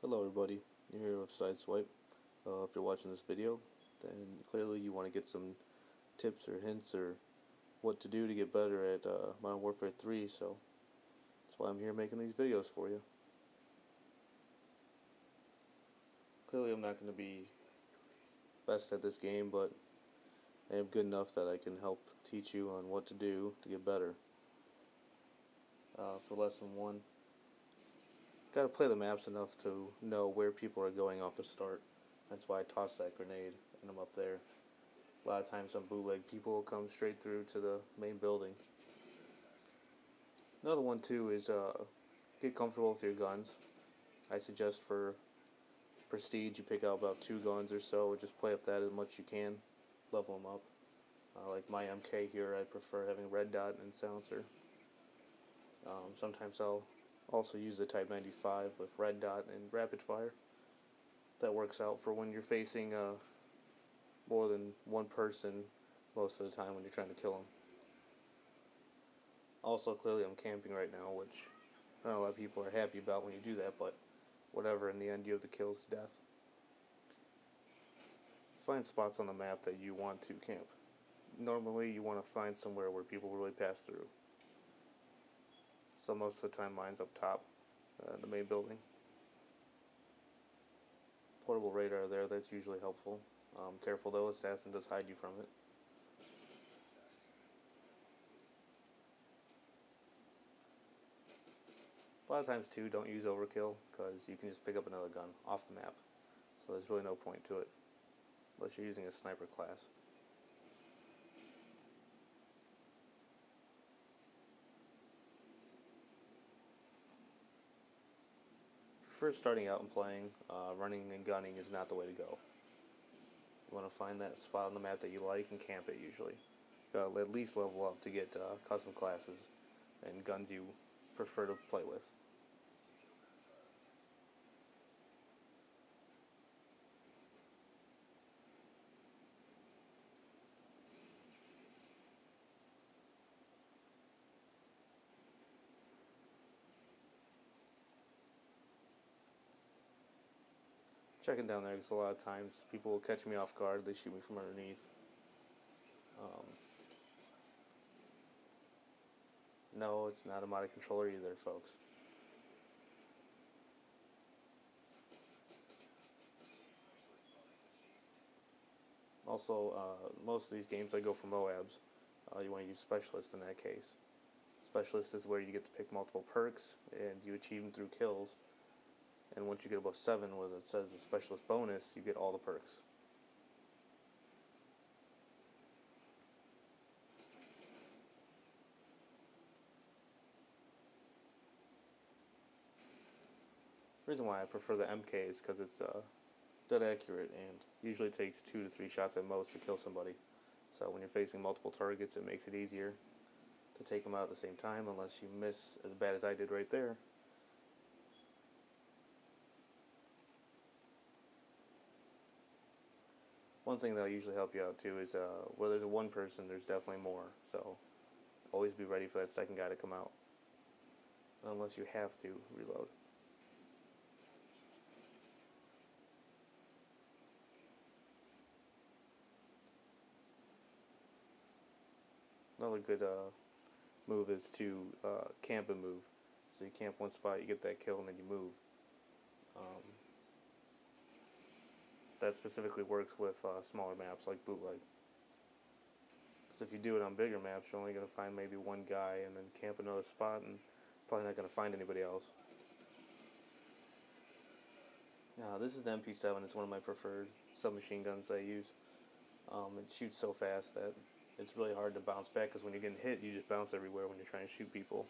Hello everybody, you're here with Sideswipe. If you're watching this video, then clearly you want to get some tips or hints or what to do to get better at Modern Warfare 3, so that's why I'm here making these videos for you. Clearly I'm not going to be best at this game, but I am good enough that I can help teach you on what to do to get better. For lesson 1, gotta play the maps enough to know where people are going off the start. That's why I tossed that grenade and I'm up there. A lot of times on bootleg, people will come straight through to the main building. Another one too is get comfortable with your guns. I suggest for prestige you pick out about 2 guns or so, just play with that as much as you can, level them up. Like my MK here, I prefer having red dot and silencer. Sometimes I'll also use the Type 95 with red dot and rapid fire. That works out for when you're facing more than one person most of the time when you're trying to kill them. Also, clearly I'm camping right now, which not a lot of people are happy about when you do that, but whatever, in the end you have the kills to death. Find spots on the map that you want to camp. Normally you want to find somewhere where people really pass through. So most of the time mine's up top, the main building. Portable radar there, that's usually helpful. Careful though, assassin does hide you from it. A lot of times too, don't use overkill, because you can just pick up another gun off the map. So there's really no point to it, unless you're using a sniper class. If you're first starting out and playing, running and gunning is not the way to go. You want to find that spot on the map that you like and camp it usually. You gotta at least level up to get custom classes and guns you prefer to play with. Checking down there because a lot of times people will catch me off guard, they shoot me from underneath. No, it's not a modded controller either, folks. Also, most of these games I go for MOABs. You want to use Specialist in that case. Specialist is where you get to pick multiple perks and you achieve them through kills. And once you get above 7, where it says a Specialist bonus, you get all the perks. The reason why I prefer the MK is because it's dead accurate and usually takes 2 to 3 shots at most to kill somebody. So when you're facing multiple targets, it makes it easier to take them out at the same time, unless you miss as bad as I did right there. One thing that'll usually help you out too is where there's a one person, there's definitely more. So always be ready for that second guy to come out, unless you have to reload. Another good move is to camp and move. So you camp one spot, you get that kill, and then you move. That specifically works with smaller maps like bootleg. Because if you do it on bigger maps, you're only going to find maybe one guy and then camp another spot and probably not going to find anybody else. Now, this is the MP7. It's one of my preferred submachine guns I use. It shoots so fast that it's really hard to bounce back, because when you're getting hit, you just bounce everywhere when you're trying to shoot people.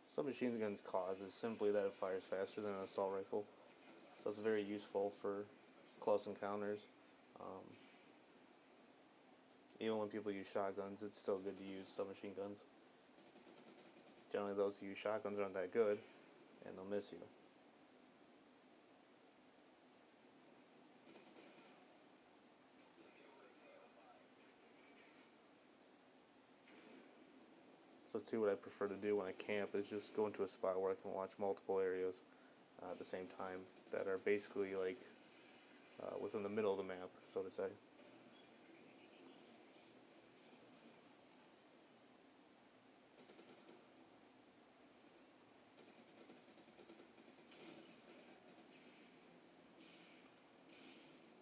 Submachine gun's cause is simply that it fires faster than an assault rifle, so it's very useful for close encounters. Um, Even when people use shotguns, it's still good to use submachine guns. Generally, those who use shotguns aren't that good, and they'll miss you. So too, what I prefer to do when I camp is just go into a spot where I can watch multiple areas at the same time that are basically like within the middle of the map, so to say.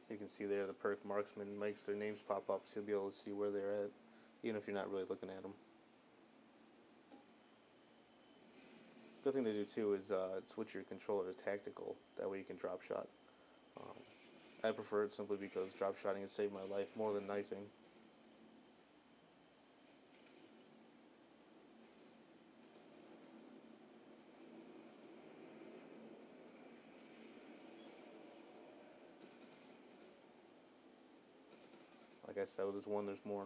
So you can see there the perk marksman makes their names pop up, so you'll be able to see where they're at, even if you're not really looking at them. Good thing to do too is switch your controller to tactical. That way you can drop shot. Um, I prefer it simply because drop shotting has saved my life more than knifing. Like I said, with this one, there's more.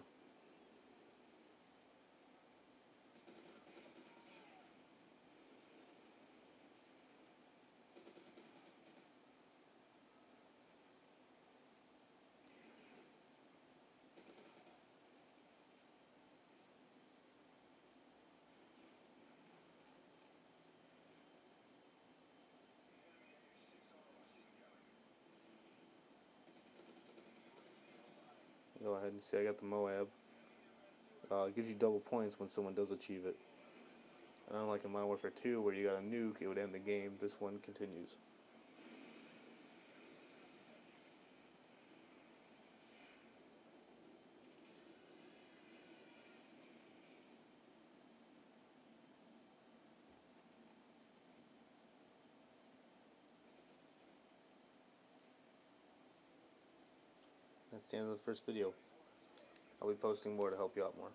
Go ahead and see, I got the Moab. It gives you double points when someone does achieve it. And unlike in Modern Warfare 2, where you got a nuke, it would end the game, this one continues. That's the end of the first video. I'll be posting more to help you out more.